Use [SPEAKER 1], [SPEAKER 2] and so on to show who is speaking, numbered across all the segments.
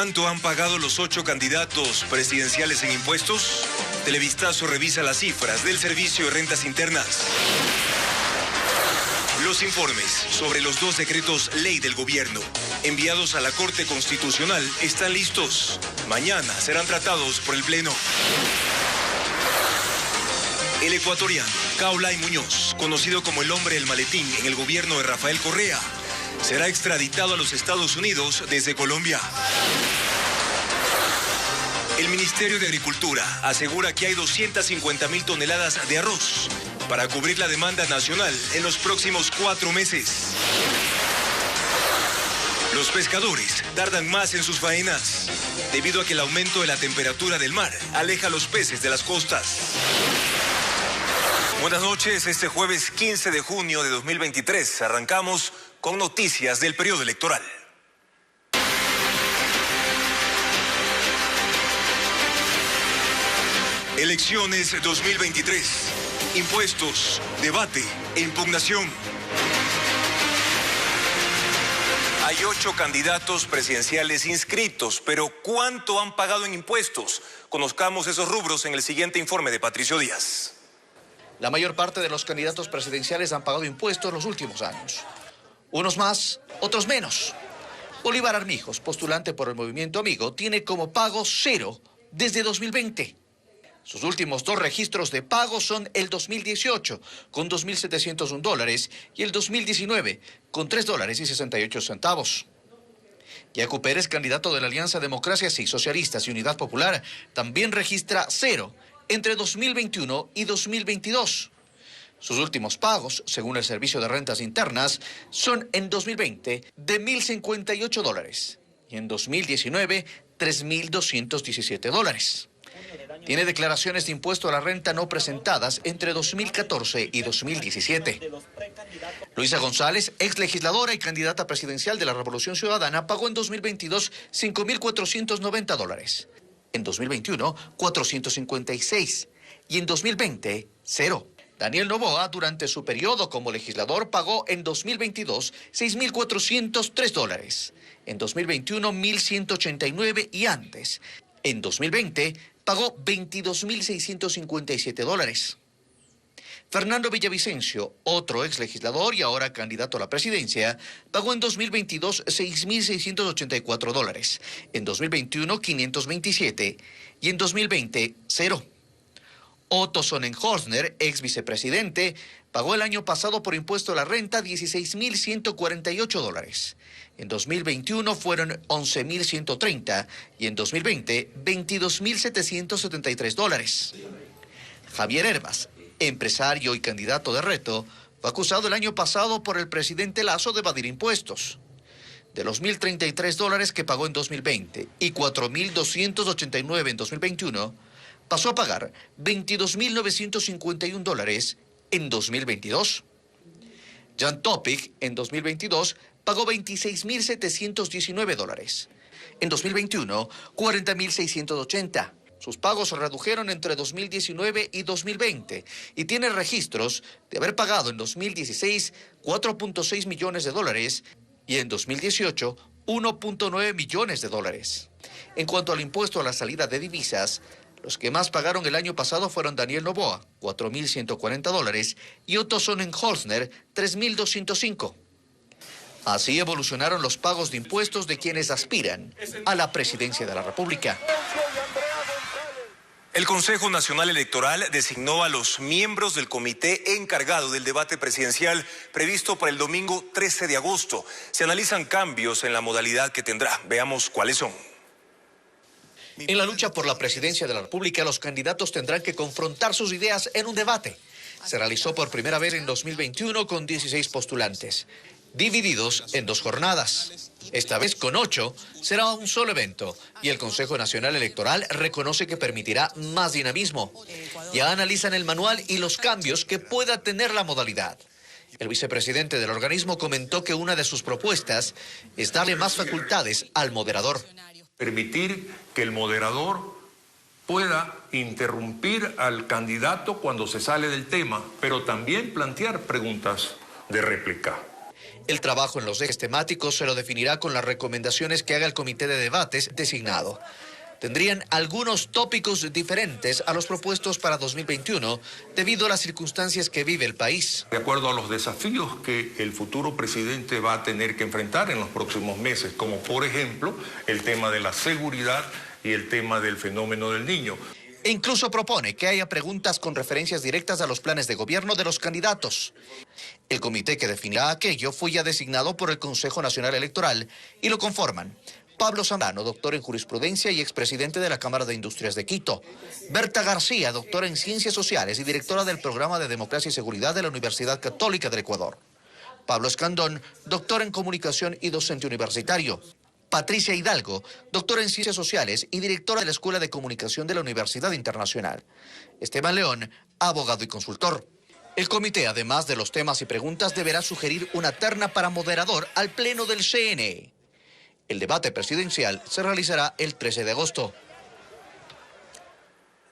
[SPEAKER 1] ¿Cuánto han pagado los 8 candidatos presidenciales en impuestos? Televistazo revisa las cifras del Servicio de Rentas Internas. Los informes sobre los 2 decretos ley del gobierno enviados a la Corte Constitucional están listos. Mañana serán tratados por el Pleno. El ecuatoriano Kaulay Muñoz, conocido como el hombre del maletín en el gobierno de Rafael Correa, será extraditado a los Estados Unidos desde Colombia. El Ministerio de Agricultura asegura que hay 250.000 toneladas de arroz para cubrir la demanda nacional en los próximos 4 meses. Los pescadores tardan más en sus faenas debido a que el aumento de la temperatura del mar aleja a los peces de las costas. Buenas noches, este jueves 15 de junio de 2023 arrancamos con noticias del periodo electoral. Elecciones 2023, impuestos, debate e impugnación. Hay 8 candidatos presidenciales inscritos, pero ¿cuánto han pagado en impuestos? Conozcamos esos rubros en el siguiente informe de Patricio Díaz.
[SPEAKER 2] La mayor parte de los candidatos presidenciales han pagado impuestos los últimos años. Unos más, otros menos. Bolívar Armijos, postulante por el Movimiento Amigo, tiene como pago 0 desde 2020. Sus últimos 2 registros de pago son el 2018, con $2.701, y el 2019, con $3.68. Yacu Pérez, candidato de la Alianza Democracia y Socialistas y Unidad Popular, también registra 0 entre 2021 y 2022. Sus últimos pagos, según el Servicio de Rentas Internas, son en 2020 de $1.058 y en 2019 $3.217. Tiene declaraciones de impuesto a la renta no presentadas entre 2014 y 2017. Luisa González, ex legisladora y candidata presidencial de la Revolución Ciudadana, pagó en 2022 $5.490. En 2021, 456. Y en 2020, 0. Daniel Noboa, durante su periodo como legislador, pagó en 2022 $6.403. En 2021, $1.189 y antes. En 2020, pagó $22.657. Fernando Villavicencio, otro ex legislador y ahora candidato a la presidencia, pagó en 2022 $6.684. En 2021, $527. Y en 2020, 0. Otto Sonnenhorstner, ex vicepresidente, pagó el año pasado por impuesto a la renta $16.148. En 2021 fueron $11.130 y en 2020 $22.773. Javier Herbas, empresario y candidato de Reto, fue acusado el año pasado por el presidente Lasso de evadir impuestos. De los $1.033 que pagó en 2020 y $4.289 en 2021, pasó a pagar $22.951 en 2022. Jan Topic, en 2022, pagó $26.719. En 2021, $40.680. Sus pagos se redujeron entre 2019 y 2020 y tiene registros de haber pagado en 2016 $4.6 millones y en 2018 $1.9 millones. En cuanto al impuesto a la salida de divisas, los que más pagaron el año pasado fueron Daniel Noboa, $4.140, y Otto Sonnenhorstner, $3.205. Así evolucionaron los pagos de impuestos de quienes aspiran a la presidencia de la República.
[SPEAKER 1] El Consejo Nacional Electoral designó a los miembros del comité encargado del debate presidencial previsto para el domingo 13 de agosto. Se analizan cambios en la modalidad que tendrá. Veamos cuáles son.
[SPEAKER 2] En la lucha por la presidencia de la República, los candidatos tendrán que confrontar sus ideas en un debate. Se realizó por primera vez en 2021 con 16 postulantes, divididos en 2 jornadas. Esta vez con 8 será un solo evento y el Consejo Nacional Electoral reconoce que permitirá más dinamismo. Ya analizan el manual y los cambios que pueda tener la modalidad. El vicepresidente del organismo comentó que una de sus propuestas es darle más facultades al moderador.
[SPEAKER 3] Permitir que el moderador pueda interrumpir al candidato cuando se sale del tema, pero también plantear preguntas de réplica.
[SPEAKER 2] El trabajo en los ejes temáticos se lo definirá con las recomendaciones que haga el comité de debates designado. Tendrían algunos tópicos diferentes a los propuestos para 2021 debido a las circunstancias que vive el país.
[SPEAKER 3] De acuerdo a los desafíos que el futuro presidente va a tener que enfrentar en los próximos meses, como por ejemplo el tema de la seguridad y el tema del fenómeno del Niño.
[SPEAKER 2] E incluso propone que haya preguntas con referencias directas a los planes de gobierno de los candidatos. El comité que definirá aquello fue ya designado por el Consejo Nacional Electoral y lo conforman Pablo Zambrano, doctor en jurisprudencia y expresidente de la Cámara de Industrias de Quito. Berta García, doctora en Ciencias Sociales y directora del Programa de Democracia y Seguridad de la Universidad Católica del Ecuador. Pablo Escandón, doctor en Comunicación y docente universitario. Patricia Hidalgo, doctora en Ciencias Sociales y directora de la Escuela de Comunicación de la Universidad Internacional. Esteban León, abogado y consultor. El comité, además de los temas y preguntas, deberá sugerir una terna para moderador al Pleno del CNE. El debate presidencial se realizará el 13 de agosto.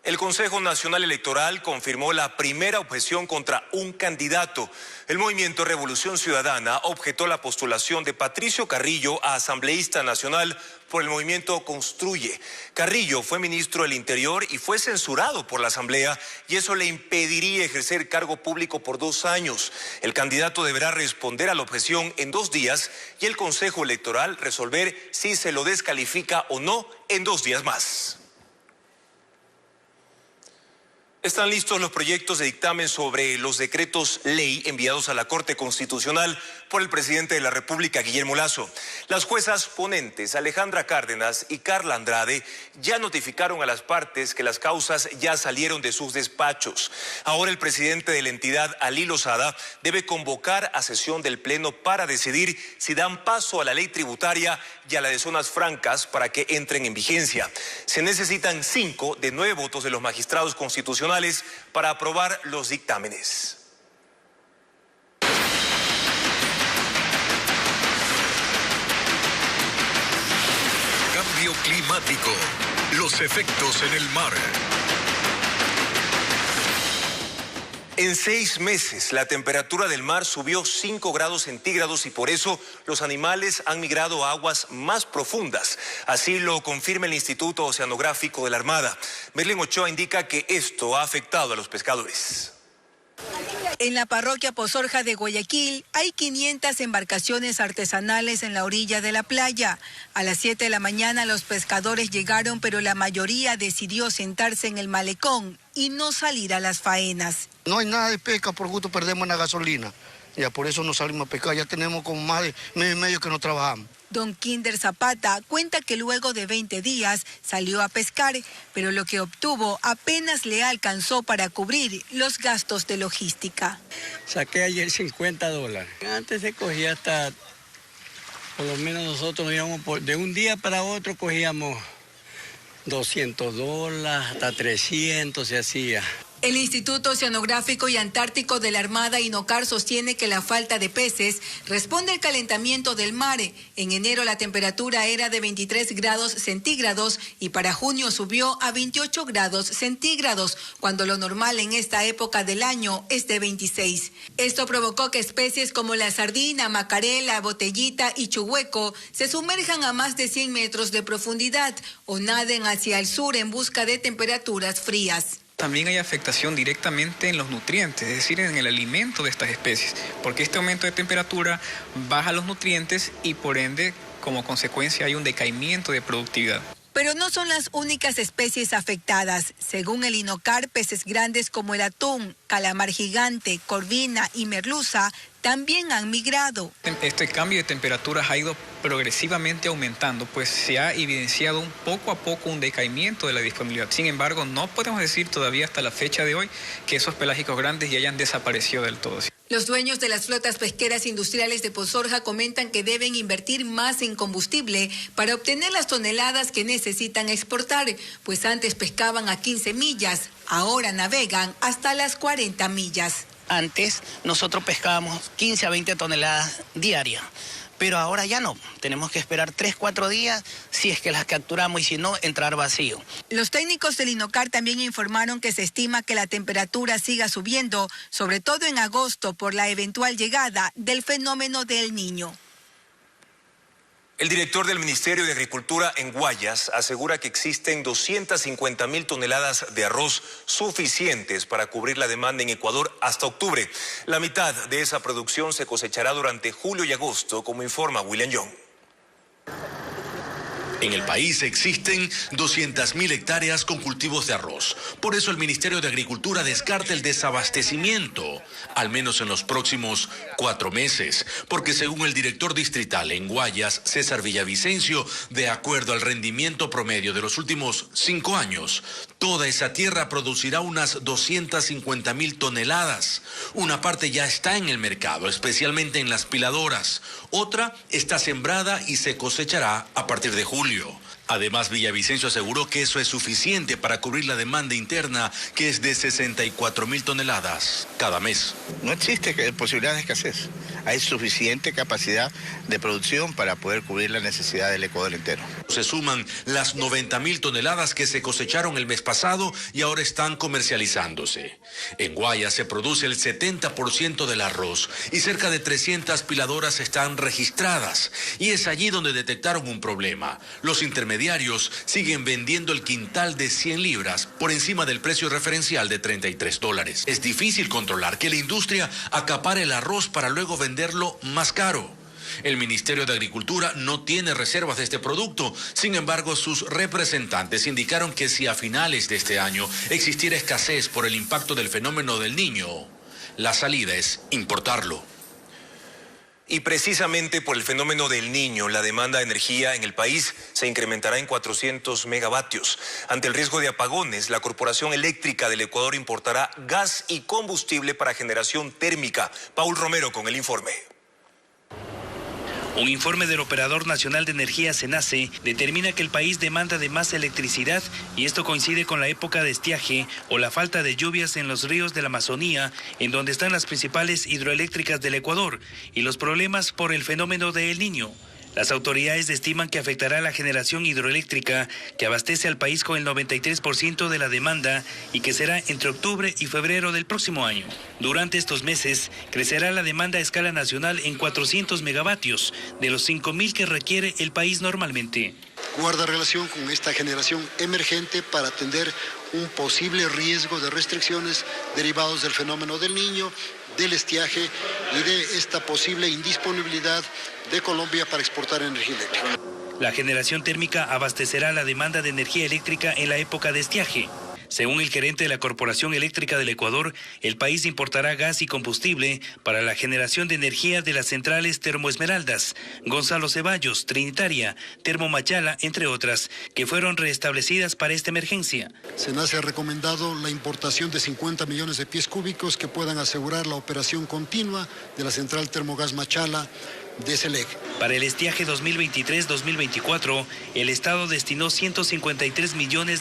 [SPEAKER 1] El Consejo Nacional Electoral confirmó la primera objeción contra un candidato. El movimiento Revolución Ciudadana objetó la postulación de Patricio Carrillo a asambleísta nacional por el movimiento Construye. Carrillo fue ministro del Interior y fue censurado por la Asamblea y eso le impediría ejercer cargo público por 2 años. El candidato deberá responder a la objeción en 2 días y el Consejo Electoral resolver si se lo descalifica o no en 2 días más. Están listos los proyectos de dictamen sobre los decretos ley enviados a la Corte Constitucional por el presidente de la República, Guillermo Lasso. Las juezas ponentes Alejandra Cárdenas y Carla Andrade ya notificaron a las partes que las causas ya salieron de sus despachos. Ahora el presidente de la entidad, Alí Lozada, debe convocar a sesión del Pleno para decidir si dan paso a la ley tributaria y a la de zonas francas para que entren en vigencia. Se necesitan 5 de 9 votos de los magistrados constitucionales para aprobar los dictámenes.
[SPEAKER 4] Cambio climático, los efectos en el mar.
[SPEAKER 1] En 6 meses, la temperatura del mar subió 5 grados centígrados y por eso los animales han migrado a aguas más profundas. Así lo confirma el Instituto Oceanográfico de la Armada. Merlin Ochoa indica que esto ha afectado a los pescadores.
[SPEAKER 5] En la parroquia Pozorja de Guayaquil hay 500 embarcaciones artesanales en la orilla de la playa. A las 7 de la mañana los pescadores llegaron, pero la mayoría decidió sentarse en el malecón y no salir a las faenas.
[SPEAKER 6] No hay nada de pesca, por gusto perdemos la gasolina. Ya por eso no salimos a pescar, ya tenemos como más de mes y medio que no trabajamos.
[SPEAKER 5] Don Kinder Zapata cuenta que luego de 20 días salió a pescar, pero lo que obtuvo apenas le alcanzó para cubrir los gastos de logística.
[SPEAKER 7] Saqué ayer $50. Antes se cogía hasta, por lo menos nosotros íbamos de un día para otro cogíamos $200, hasta 300 se hacía.
[SPEAKER 5] El Instituto Oceanográfico y Antártico de la Armada, INOCAR, sostiene que la falta de peces responde al calentamiento del mar. En enero la temperatura era de 23 grados centígrados y para junio subió a 28 grados centígrados, cuando lo normal en esta época del año es de 26. Esto provocó que especies como la sardina, macarela, botellita y chuhueco se sumerjan a más de 100 metros de profundidad o naden hacia el sur en busca de temperaturas frías.
[SPEAKER 8] También hay afectación directamente en los nutrientes, es decir, en el alimento de estas especies, porque este aumento de temperatura baja los nutrientes y por ende, como consecuencia, hay un decaimiento de productividad.
[SPEAKER 5] Pero no son las únicas especies afectadas. Según el INOCAR, peces grandes como el atún, calamar gigante, corvina y merluza también han migrado.
[SPEAKER 8] Este cambio de temperaturas ha ido progresivamente aumentando, pues se ha evidenciado poco a poco un decaimiento de la disponibilidad. Sin embargo, no podemos decir todavía hasta la fecha de hoy que esos pelágicos grandes ya hayan desaparecido del todo.
[SPEAKER 5] Los dueños de las flotas pesqueras industriales de Pozorja comentan que deben invertir más en combustible para obtener las toneladas que necesitan exportar, pues antes pescaban a 15 millas, ahora navegan hasta las 40 millas.
[SPEAKER 9] Antes nosotros pescábamos 15 a 20 toneladas diarias, pero ahora ya no. Tenemos que esperar 3-4 días si es que las capturamos y si no, entrar vacío.
[SPEAKER 5] Los técnicos del INOCAR también informaron que se estima que la temperatura siga subiendo, sobre todo en agosto, por la eventual llegada del fenómeno del Niño.
[SPEAKER 1] El director del Ministerio de Agricultura en Guayas asegura que existen 250.000 toneladas de arroz suficientes para cubrir la demanda en Ecuador hasta octubre. La mitad de esa producción se cosechará durante julio y agosto, como informa William Young.
[SPEAKER 10] En el país existen 200.000 hectáreas con cultivos de arroz. Por eso el Ministerio de Agricultura descarta el desabastecimiento, al menos en los próximos 4 meses. Porque según el director distrital en Guayas, César Villavicencio, de acuerdo al rendimiento promedio de los últimos 5 años, toda esa tierra producirá unas 250.000 toneladas. Una parte ya está en el mercado, especialmente en las piladoras. Otra está sembrada y se cosechará a partir de julio. Además, Villavicencio aseguró que eso es suficiente para cubrir la demanda interna, que es de 64.000 toneladas cada mes.
[SPEAKER 11] No existe posibilidad de escasez. Hay suficiente capacidad de producción para poder cubrir la necesidad del Ecuador entero.
[SPEAKER 10] Se suman las 90.000 toneladas que se cosecharon el mes pasado y ahora están comercializándose. En Guayas se produce el 70% del arroz y cerca de 300 piladoras están registradas. Y es allí donde detectaron un problema. Los intermediarios siguen vendiendo el quintal de 100 libras por encima del precio referencial de $33. Es difícil controlar que la industria acapare el arroz para luego venderlo más caro. El Ministerio de Agricultura no tiene reservas de este producto. Sin embargo, sus representantes indicaron que si a finales de este año existiera escasez por el impacto del fenómeno del Niño, la salida es importarlo.
[SPEAKER 1] Y precisamente por el fenómeno del Niño, la demanda de energía en el país se incrementará en 400 megavatios. Ante el riesgo de apagones, la Corporación Eléctrica del Ecuador importará gas y combustible para generación térmica. Paul Romero con el informe.
[SPEAKER 12] Un informe del Operador Nacional de Energía, SENACE, determina que el país demanda de más electricidad y esto coincide con la época de estiaje o la falta de lluvias en los ríos de la Amazonía, en donde están las principales hidroeléctricas del Ecuador, y los problemas por el fenómeno de El Niño. Las autoridades estiman que afectará a la generación hidroeléctrica, que abastece al país con el 93% de la demanda y que será entre octubre y febrero del próximo año. Durante estos meses, crecerá la demanda a escala nacional en 400 megavatios, de los 5.000 que requiere el país normalmente.
[SPEAKER 13] Guarda relación con esta generación emergente para atender un posible riesgo de restricciones derivados del fenómeno del Niño, del estiaje y de esta posible indisponibilidad de Colombia para exportar energía eléctrica.
[SPEAKER 12] La generación térmica abastecerá la demanda de energía eléctrica en la época de estiaje. Según el gerente de la Corporación Eléctrica del Ecuador, el país importará gas y combustible para la generación de energía de las centrales Termoesmeraldas, Gonzalo Ceballos, Trinitaria, Termomachala, entre otras, que fueron reestablecidas para esta emergencia.
[SPEAKER 13] SENACE ha recomendado la importación de 50 millones de pies cúbicos que puedan asegurar la operación continua de la central Termogas Machala de SELEC.
[SPEAKER 12] Para el estiaje 2023-2024, el Estado destinó $153 millones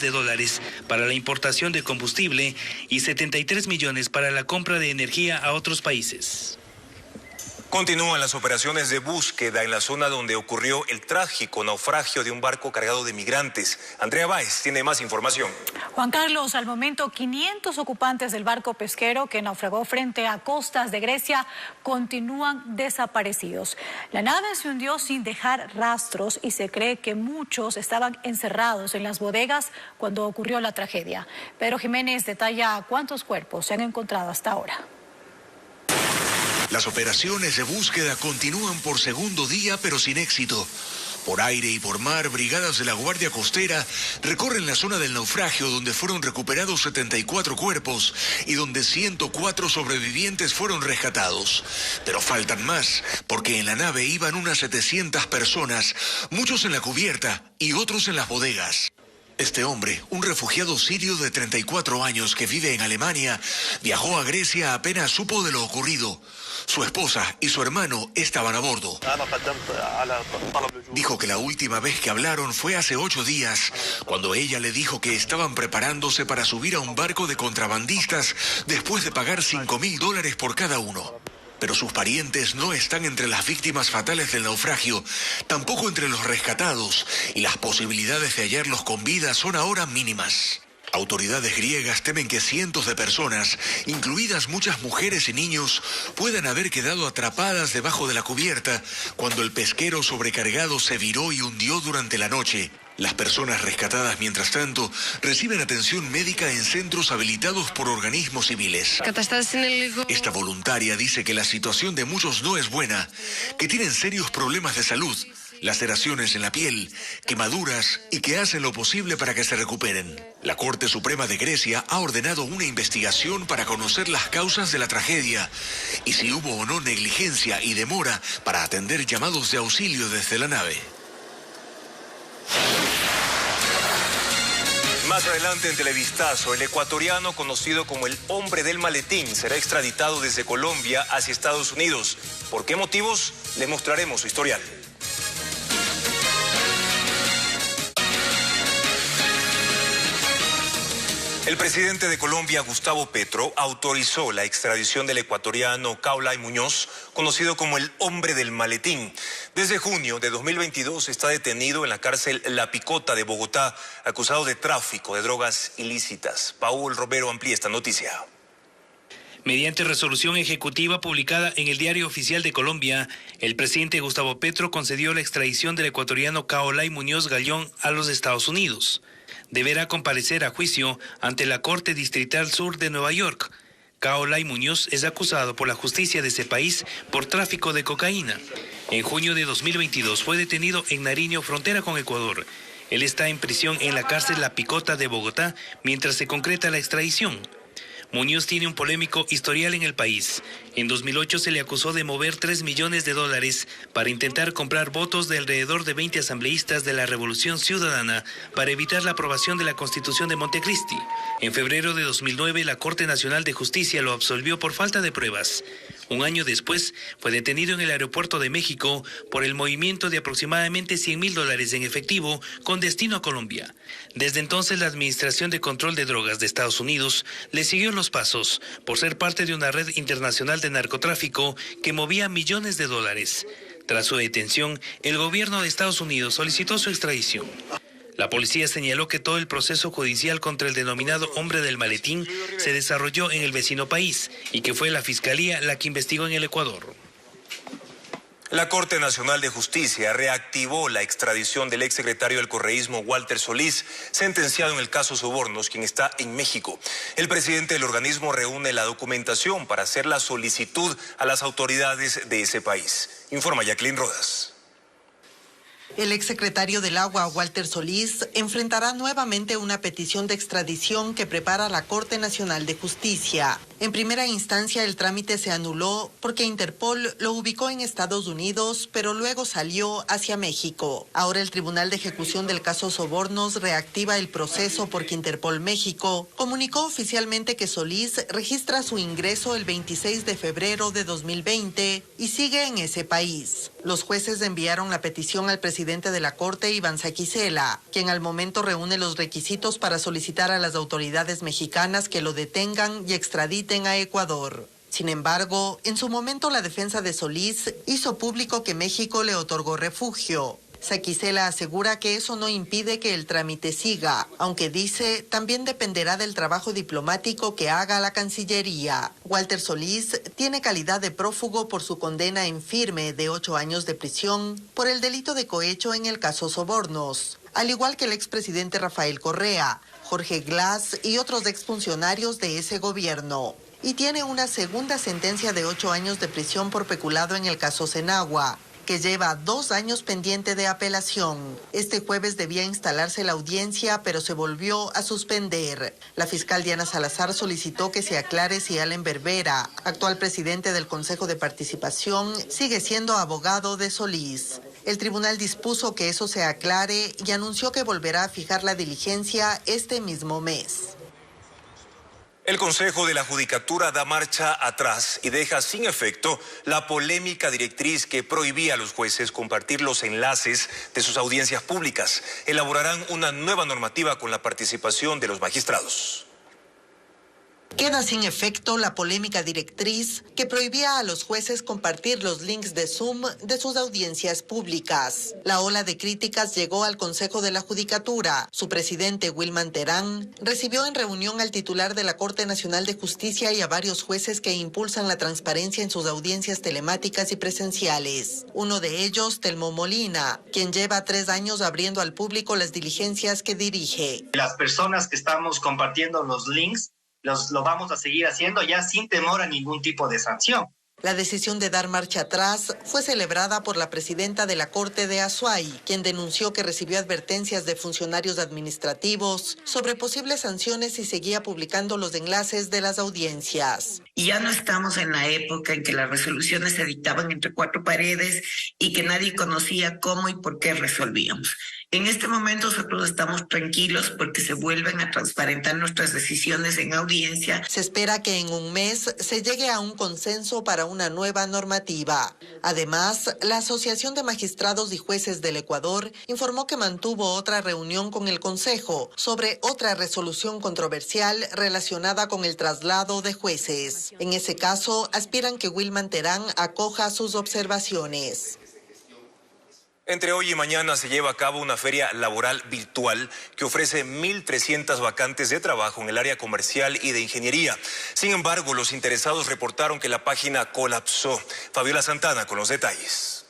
[SPEAKER 12] para la importación de combustible y 73 millones para la compra de energía a otros países.
[SPEAKER 1] Continúan las operaciones de búsqueda en la zona donde ocurrió el trágico naufragio de un barco cargado de migrantes. Andrea Báez tiene más información.
[SPEAKER 14] Juan Carlos, al momento 500 ocupantes del barco pesquero que naufragó frente a costas de Grecia continúan desaparecidos. La nave se hundió sin dejar rastros y se cree que muchos estaban encerrados en las bodegas cuando ocurrió la tragedia. Pedro Jiménez detalla cuántos cuerpos se han encontrado hasta ahora.
[SPEAKER 10] Las operaciones de búsqueda continúan por segundo día, pero sin éxito. Por aire y por mar, brigadas de la Guardia Costera recorren la zona del naufragio donde fueron recuperados 74 cuerpos y donde 104 sobrevivientes fueron rescatados. Pero faltan más, porque en la nave iban unas 700 personas, muchos en la cubierta y otros en las bodegas.
[SPEAKER 15] Este hombre, un refugiado sirio de 34 años que vive en Alemania, viajó a Grecia apenas supo de lo ocurrido. Su esposa y su hermano estaban a bordo. Dijo que la última vez que hablaron fue hace 8 días, cuando ella le dijo que estaban preparándose para subir a un barco de contrabandistas después de pagar $5.000 por cada uno. Pero sus parientes no están entre las víctimas fatales del naufragio, tampoco entre los rescatados, y las posibilidades de hallarlos con vida son ahora mínimas. Autoridades griegas temen que cientos de personas, incluidas muchas mujeres y niños, puedan haber quedado atrapadas debajo de la cubierta cuando el pesquero sobrecargado se viró y hundió durante la noche. Las personas rescatadas, mientras tanto, reciben atención médica en centros habilitados por organismos civiles. Esta voluntaria dice que la situación de muchos no es buena, que tienen serios problemas de salud, laceraciones en la piel, quemaduras y que hacen lo posible para que se recuperen. La Corte Suprema de Grecia ha ordenado una investigación para conocer las causas de la tragedia y si hubo o no negligencia y demora para atender llamados de auxilio desde la nave.
[SPEAKER 1] Más adelante en Televistazo, el ecuatoriano conocido como el hombre del maletín será extraditado desde Colombia hacia Estados Unidos. ¿Por qué motivos? Les mostraremos su historial. El presidente de Colombia, Gustavo Petro, autorizó la extradición del ecuatoriano Kaolai Muñoz, conocido como el hombre del maletín. Desde junio de 2022 está detenido en la cárcel La Picota de Bogotá, acusado de tráfico de drogas ilícitas. Paul Romero amplía esta noticia.
[SPEAKER 12] Mediante resolución ejecutiva publicada en el Diario Oficial de Colombia, el presidente Gustavo Petro concedió la extradición del ecuatoriano Kaolai Muñoz Gallón a los Estados Unidos. Deberá comparecer a juicio ante la Corte Distrital Sur de Nueva York. Kaolai Muñoz es acusado por la justicia de ese país por tráfico de cocaína. En junio de 2022 fue detenido en Nariño, frontera con Ecuador. Él está en prisión en la cárcel La Picota de Bogotá mientras se concreta la extradición. Muñoz tiene un polémico historial en el país. En 2008 se le acusó de mover $3 millones para intentar comprar votos de alrededor de 20 asambleístas de la Revolución Ciudadana para evitar la aprobación de la Constitución de Montecristi. En febrero de 2009, la Corte Nacional de Justicia lo absolvió por falta de pruebas. Un año después, fue detenido en el aeropuerto de México por el movimiento de aproximadamente $100.000 en efectivo con destino a Colombia. Desde entonces, la Administración de Control de Drogas de Estados Unidos le siguió los pasos por ser parte de una red internacional de narcotráfico que movía millones de dólares. Tras su detención, el gobierno de Estados Unidos solicitó su extradición. La policía señaló que todo el proceso judicial contra el denominado hombre del maletín se desarrolló en el vecino país y que fue la Fiscalía la que investigó en el Ecuador.
[SPEAKER 1] La Corte Nacional de Justicia reactivó la extradición del exsecretario del correísmo Walter Solís, sentenciado en el caso Sobornos, quien está en México. El presidente del organismo reúne la documentación para hacer la solicitud a las autoridades de ese país. Informa Jacqueline Rodas.
[SPEAKER 16] El exsecretario del Agua, Walter Solís, enfrentará nuevamente una petición de extradición que prepara la Corte Nacional de Justicia. En primera instancia, el trámite se anuló porque Interpol lo ubicó en Estados Unidos, pero luego salió hacia México. Ahora el Tribunal de Ejecución del caso Sobornos reactiva el proceso porque Interpol México comunicó oficialmente que Solís registra su ingreso el 26 de febrero de 2020 y sigue en ese país. Los jueces enviaron la petición al presidente de la Corte, Iván Saquicela, quien al momento reúne los requisitos para solicitar a las autoridades mexicanas que lo detengan y extraditen a Ecuador. Sin embargo, en su momento la defensa de Solís hizo público que México le otorgó refugio. Saquicela asegura que eso no impide que el trámite siga, aunque dice también dependerá del trabajo diplomático que haga la Cancillería. Walter Solís tiene calidad de prófugo por su condena en firme de 8 años de prisión por el delito de cohecho en el caso Sobornos, al igual que el expresidente Rafael Correa, Jorge Glass y otros exfuncionarios de ese gobierno. Y tiene una segunda sentencia de 8 años de prisión por peculado en el caso Cenagua, que lleva 2 años pendiente de apelación. Este jueves debía instalarse la audiencia, pero se volvió a suspender. La fiscal Diana Salazar solicitó que se aclare si Allen Berbera, actual presidente del Consejo de Participación, sigue siendo abogado de Solís. El tribunal dispuso que eso se aclare y anunció que volverá a fijar la diligencia este mismo mes.
[SPEAKER 1] El Consejo de la Judicatura da marcha atrás y deja sin efecto la polémica directriz que prohibía a los jueces compartir los enlaces de sus audiencias públicas. Elaborarán una nueva normativa con la participación de los magistrados.
[SPEAKER 16] Queda sin efecto la polémica directriz que prohibía a los jueces compartir los links de Zoom de sus audiencias públicas. La ola de críticas llegó al Consejo de la Judicatura. Su presidente, Wilman Terán, recibió en reunión al titular de la Corte Nacional de Justicia y a varios jueces que impulsan la transparencia en sus audiencias telemáticas y presenciales. Uno de ellos, Telmo Molina, quien lleva 3 años abriendo al público las diligencias que dirige.
[SPEAKER 17] Las personas que estamos compartiendo los links, lo vamos a seguir haciendo ya sin temor a ningún tipo de sanción.
[SPEAKER 16] La decisión de dar marcha atrás fue celebrada por la presidenta de la Corte de Azuay, quien denunció que recibió advertencias de funcionarios administrativos sobre posibles sanciones y seguía publicando los enlaces de las audiencias.
[SPEAKER 18] Y ya no estamos en la época en que las resoluciones se dictaban entre 4 paredes y que nadie conocía cómo y por qué resolvíamos. En este momento nosotros estamos tranquilos porque se vuelven a transparentar nuestras decisiones en audiencia.
[SPEAKER 16] Se espera que en un mes se llegue a un consenso para una nueva normativa. Además, la Asociación de Magistrados y Jueces del Ecuador informó que mantuvo otra reunión con el Consejo sobre otra resolución controversial relacionada con el traslado de jueces. En ese caso, aspiran que Wilman Terán acoja sus observaciones.
[SPEAKER 1] Entre hoy y mañana se lleva a cabo una feria laboral virtual que ofrece 1.300 vacantes de trabajo en el área comercial y de ingeniería. Sin embargo, los interesados reportaron que la página colapsó. Fabiola Santana con los detalles.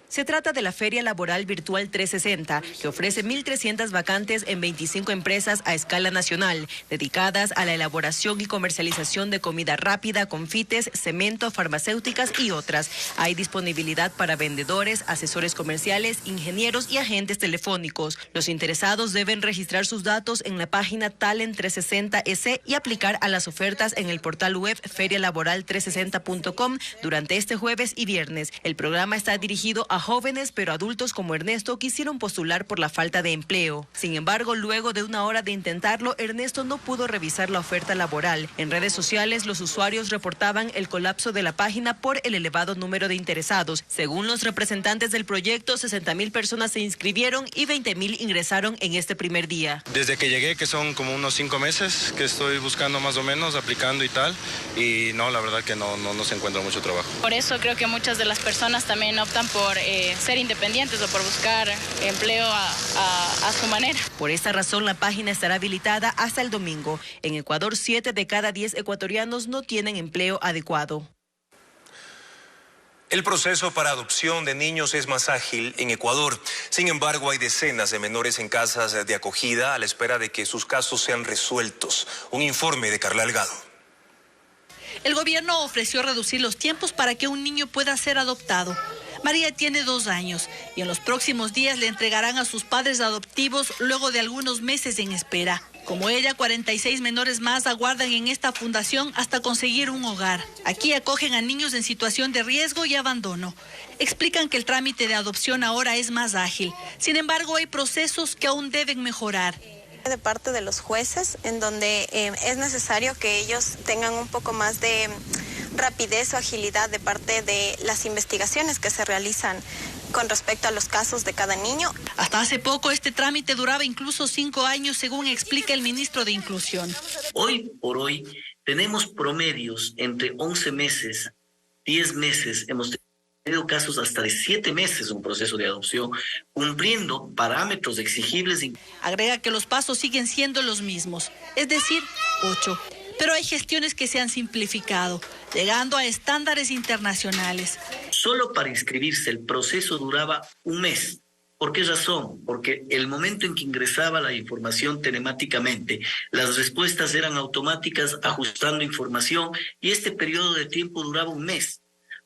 [SPEAKER 19] Se trata de la Feria Laboral Virtual 360, que ofrece 1.300 vacantes en 25 empresas a escala nacional, dedicadas a la elaboración y comercialización de comida rápida, confites, cemento, farmacéuticas y otras. Hay disponibilidad para vendedores, asesores comerciales, ingenieros y agentes telefónicos. Los interesados deben registrar sus datos en la página Talent360S y aplicar a las ofertas en el portal web ferialaboral360.com durante este jueves y viernes. El programa está dirigido a jóvenes, pero adultos como Ernesto quisieron postular por la falta de empleo. Sin embargo, luego de una hora de intentarlo, Ernesto no pudo revisar la oferta laboral. En redes sociales, los usuarios reportaban el colapso de la página por el elevado número de interesados. Según los representantes del proyecto, 60.000 personas se inscribieron y 20.000 ingresaron en este primer día.
[SPEAKER 20] Desde que llegué, que son como unos 5 meses, que estoy buscando más o menos, aplicando y tal, y no, la verdad que no se encuentra mucho trabajo.
[SPEAKER 21] Por eso creo que muchas de las personas también optan por ser independientes o por buscar empleo a su manera.
[SPEAKER 19] Por esta razón, la página estará habilitada hasta el domingo. En Ecuador, 7 de cada 10 ecuatorianos no tienen empleo adecuado.
[SPEAKER 1] El proceso para adopción de niños es más ágil en Ecuador. Sin embargo, hay decenas de menores en casas de acogida a la espera de que sus casos sean resueltos. Un informe de Carla Delgado.
[SPEAKER 22] El gobierno ofreció reducir los tiempos para que un niño pueda ser adoptado. María tiene 2 años y en los próximos días le entregarán a sus padres adoptivos luego de algunos meses en espera. Como ella, 46 menores más aguardan en esta fundación hasta conseguir un hogar. Aquí acogen a niños en situación de riesgo y abandono. Explican que el trámite de adopción ahora es más ágil. Sin embargo, hay procesos que aún deben mejorar.
[SPEAKER 23] De parte de los jueces, en donde es necesario que ellos tengan un poco más de rapidez o agilidad de parte de las investigaciones que se realizan con respecto a los casos de cada niño.
[SPEAKER 22] Hasta hace poco este trámite duraba incluso 5 años, según explica el ministro de Inclusión.
[SPEAKER 24] Hoy por hoy tenemos promedios entre 11 meses, 10 meses, hemos tenido casos hasta de 7 meses un proceso de adopción, cumpliendo parámetros exigibles.
[SPEAKER 22] Agrega que los pasos siguen siendo los mismos, es decir, 8. Pero hay gestiones que se han simplificado, llegando a estándares internacionales.
[SPEAKER 24] Solo para inscribirse el proceso duraba 1 mes. ¿Por qué razón? Porque el momento en que ingresaba la información telemáticamente, las respuestas eran automáticas ajustando información y este periodo de tiempo duraba 1 mes.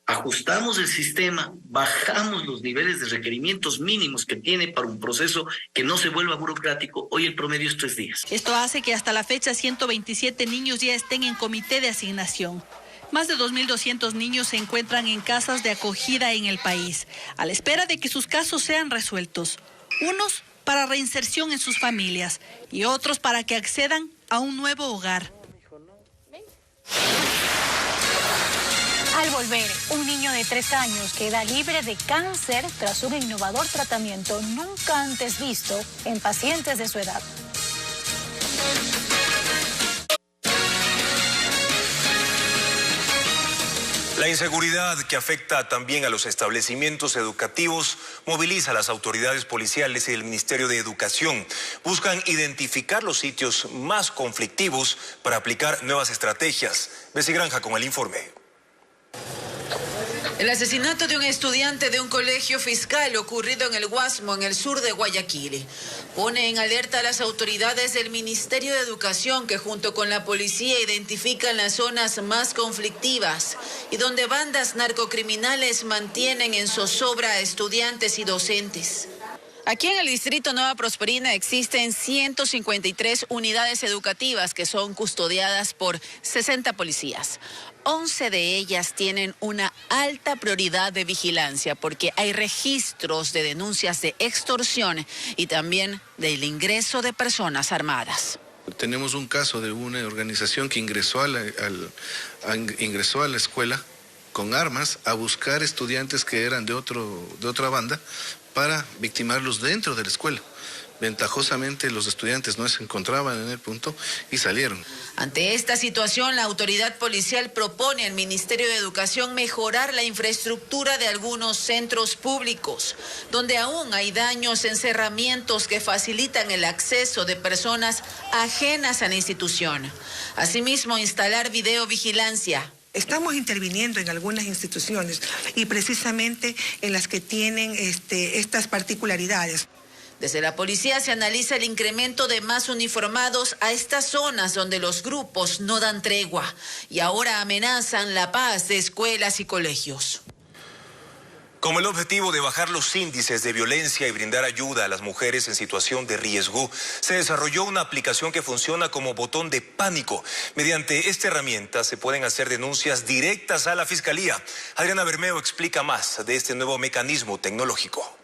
[SPEAKER 24] Ajustamos el sistema, bajamos los niveles de requerimientos mínimos que tiene para un proceso que no se vuelva burocrático. Hoy el promedio es 3 días.
[SPEAKER 22] Esto hace que hasta la fecha 127 niños ya estén en comité de asignación. Más de 2.200 niños se encuentran en casas de acogida en el país, a la espera de que sus casos sean resueltos. Unos para reinserción en sus familias y otros para que accedan a un nuevo hogar.
[SPEAKER 14] Al volver, un niño de 3 años queda libre de cáncer tras un innovador tratamiento nunca antes visto en pacientes de su edad.
[SPEAKER 1] La inseguridad que afecta también a los establecimientos educativos moviliza a las autoridades policiales y el Ministerio de Educación. Buscan identificar los sitios más conflictivos para aplicar nuevas estrategias. Bessie Granja con el informe.
[SPEAKER 2] El asesinato de un estudiante de un colegio fiscal ocurrido en el Guasmo, en el sur de Guayaquil, pone en alerta a las autoridades del Ministerio de Educación, que junto con la policía identifican las zonas más conflictivas y donde bandas narcocriminales mantienen en zozobra a estudiantes y docentes. Aquí en el distrito Nueva Prosperina existen 153 unidades educativas que son custodiadas por 60 policías. 11 de ellas tienen una alta prioridad de vigilancia porque hay registros de denuncias de extorsión y también del ingreso de personas armadas.
[SPEAKER 3] Tenemos un caso de una organización que ingresó a la escuela con armas a buscar estudiantes que eran de otra banda para victimarlos dentro de la escuela. Ventajosamente los estudiantes no se encontraban en el punto y salieron.
[SPEAKER 2] Ante esta situación, la autoridad policial propone al Ministerio de Educación mejorar la infraestructura de algunos centros públicos, donde aún hay daños en cerramientos que facilitan el acceso de personas ajenas a la institución. Asimismo, instalar videovigilancia.
[SPEAKER 4] Estamos interviniendo en algunas instituciones y precisamente en las que tienen estas particularidades.
[SPEAKER 2] Desde la policía se analiza el incremento de más uniformados a estas zonas donde los grupos no dan tregua y ahora amenazan la paz de escuelas y colegios.
[SPEAKER 1] Con el objetivo de bajar los índices de violencia y brindar ayuda a las mujeres en situación de riesgo, se desarrolló una aplicación que funciona como botón de pánico. Mediante esta herramienta se pueden hacer denuncias directas a la Fiscalía. Adriana Bermeo explica más de este nuevo mecanismo tecnológico.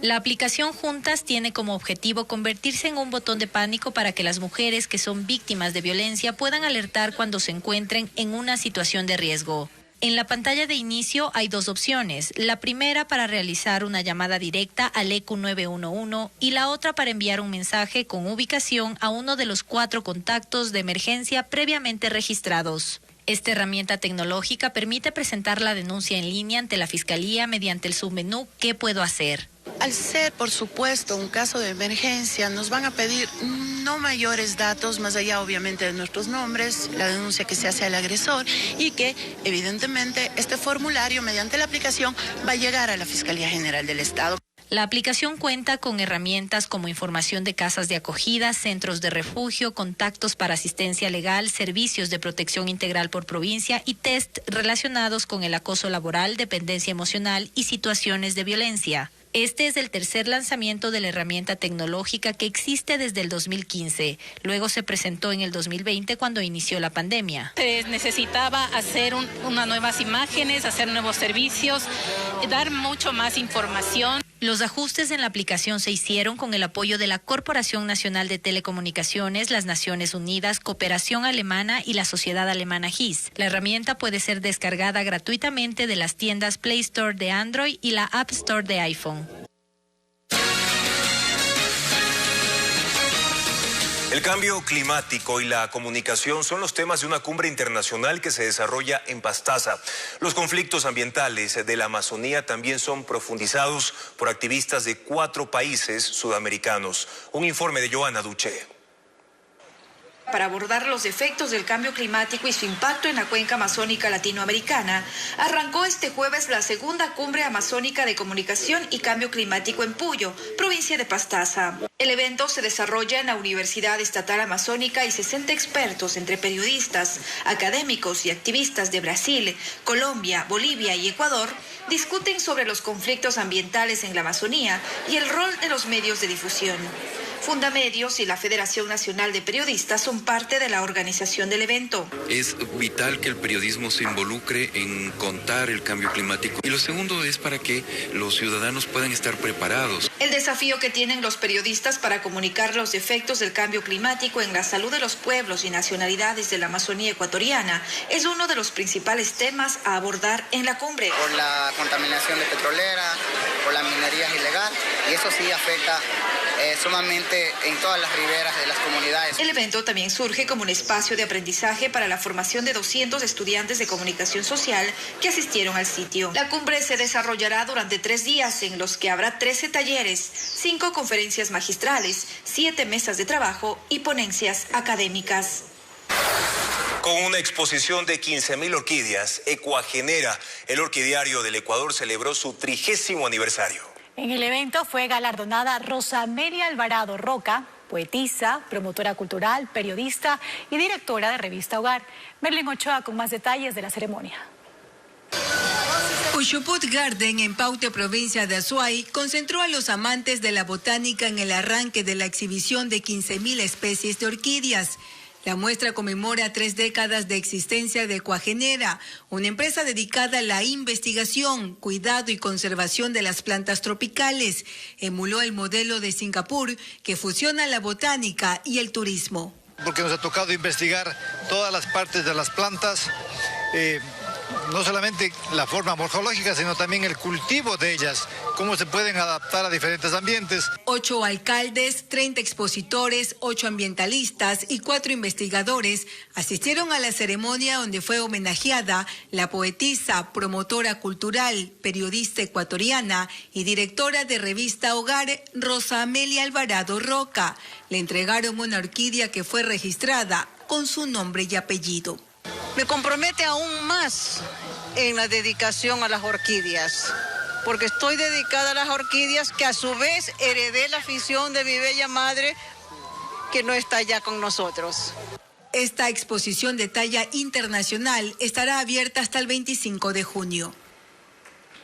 [SPEAKER 6] La aplicación Juntas tiene como objetivo convertirse en un botón de pánico para que las mujeres que son víctimas de violencia puedan alertar cuando se encuentren en una situación de riesgo. En la pantalla de inicio hay 2 opciones, la primera para realizar una llamada directa al ECU 911 y la otra para enviar un mensaje con ubicación a uno de los 4 contactos de emergencia previamente registrados. Esta herramienta tecnológica permite presentar la denuncia en línea ante la Fiscalía mediante el submenú ¿Qué puedo hacer?
[SPEAKER 25] Al ser, por supuesto, un caso de emergencia, nos van a pedir no mayores datos, más allá obviamente de nuestros nombres, la denuncia que se hace al agresor y que evidentemente este formulario mediante la aplicación va a llegar a la Fiscalía General del Estado.
[SPEAKER 6] La aplicación cuenta con herramientas como información de casas de acogida, centros de refugio, contactos para asistencia legal, servicios de protección integral por provincia y test relacionados con el acoso laboral, dependencia emocional y situaciones de violencia. Este es el tercer lanzamiento de la herramienta tecnológica que existe desde el 2015. Luego se presentó en el 2020 cuando inició la pandemia.
[SPEAKER 22] Se necesitaba hacer unas nuevas imágenes, hacer nuevos servicios, dar mucho más información.
[SPEAKER 6] Los ajustes en la aplicación se hicieron con el apoyo de la Corporación Nacional de Telecomunicaciones, las Naciones Unidas, Cooperación Alemana y la Sociedad Alemana GIS. La herramienta puede ser descargada gratuitamente de las tiendas Play Store de Android y la App Store de iPhone.
[SPEAKER 1] El cambio climático y la comunicación son los temas de una cumbre internacional que se desarrolla en Pastaza. Los conflictos ambientales de la Amazonía también son profundizados por activistas de 4 países sudamericanos. Un informe de Joana Duche.
[SPEAKER 26] Para abordar los efectos del cambio climático y su impacto en la cuenca amazónica latinoamericana, arrancó este jueves la segunda cumbre amazónica de comunicación y cambio climático en Puyo, provincia de Pastaza. El evento se desarrolla en la Universidad Estatal Amazónica y 60 expertos entre periodistas, académicos y activistas de Brasil, Colombia, Bolivia y Ecuador discuten sobre los conflictos ambientales en la Amazonía y el rol de los medios de difusión. Fundamedios y la Federación Nacional de Periodistas son parte de la organización del evento.
[SPEAKER 5] Es vital que el periodismo se involucre en contar el cambio climático. Y lo segundo es para que los ciudadanos puedan estar preparados.
[SPEAKER 26] El desafío que tienen los periodistas para comunicar los efectos del cambio climático en la salud de los pueblos y nacionalidades de la Amazonía ecuatoriana es uno de los principales temas a abordar en la cumbre.
[SPEAKER 7] Por la contaminación de petrolera, por la minería ilegal, y eso sí afecta sumamente en todas las riberas de las comunidades.
[SPEAKER 26] El evento también surge como un espacio de aprendizaje para la formación de 200 estudiantes de comunicación social que asistieron al sitio. La cumbre se desarrollará durante 3 días en los que habrá 13 talleres, 5 conferencias magistrales, 7 mesas de trabajo y ponencias académicas.
[SPEAKER 1] Con una exposición de 15.000 orquídeas, Ecuagenera, el orquidiario del Ecuador, celebró su 30º aniversario.
[SPEAKER 14] En el evento fue galardonada Rosa Amelia Alvarado Roca, poetisa, promotora cultural, periodista y directora de Revista Hogar. Merlin Ochoa con más detalles de la ceremonia.
[SPEAKER 8] Ushuput Garden, en Paute, provincia de Azuay, concentró a los amantes de la botánica en el arranque de la exhibición de 15.000 especies de orquídeas. La muestra conmemora 3 décadas de existencia de Ecuagenera, una empresa dedicada a la investigación, cuidado y conservación de las plantas tropicales. Emuló el modelo de Singapur, que fusiona la botánica y el turismo.
[SPEAKER 9] Porque nos ha tocado investigar todas las partes de las plantas, no solamente la forma morfológica, sino también el cultivo de ellas, cómo se pueden adaptar a diferentes ambientes.
[SPEAKER 8] 8 alcaldes, 30 expositores, 8 ambientalistas y 4 investigadores asistieron a la ceremonia donde fue homenajeada la poetisa, promotora cultural, periodista ecuatoriana y directora de Revista Hogar, Rosa Amelia Alvarado Roca. Le entregaron una orquídea que fue registrada con su nombre y apellido.
[SPEAKER 11] Me compromete aún más en la dedicación a las orquídeas, porque estoy dedicada a las orquídeas, que a su vez heredé la afición de mi bella madre, que no está ya con nosotros.
[SPEAKER 8] Esta exposición de talla internacional estará abierta hasta el 25 de junio.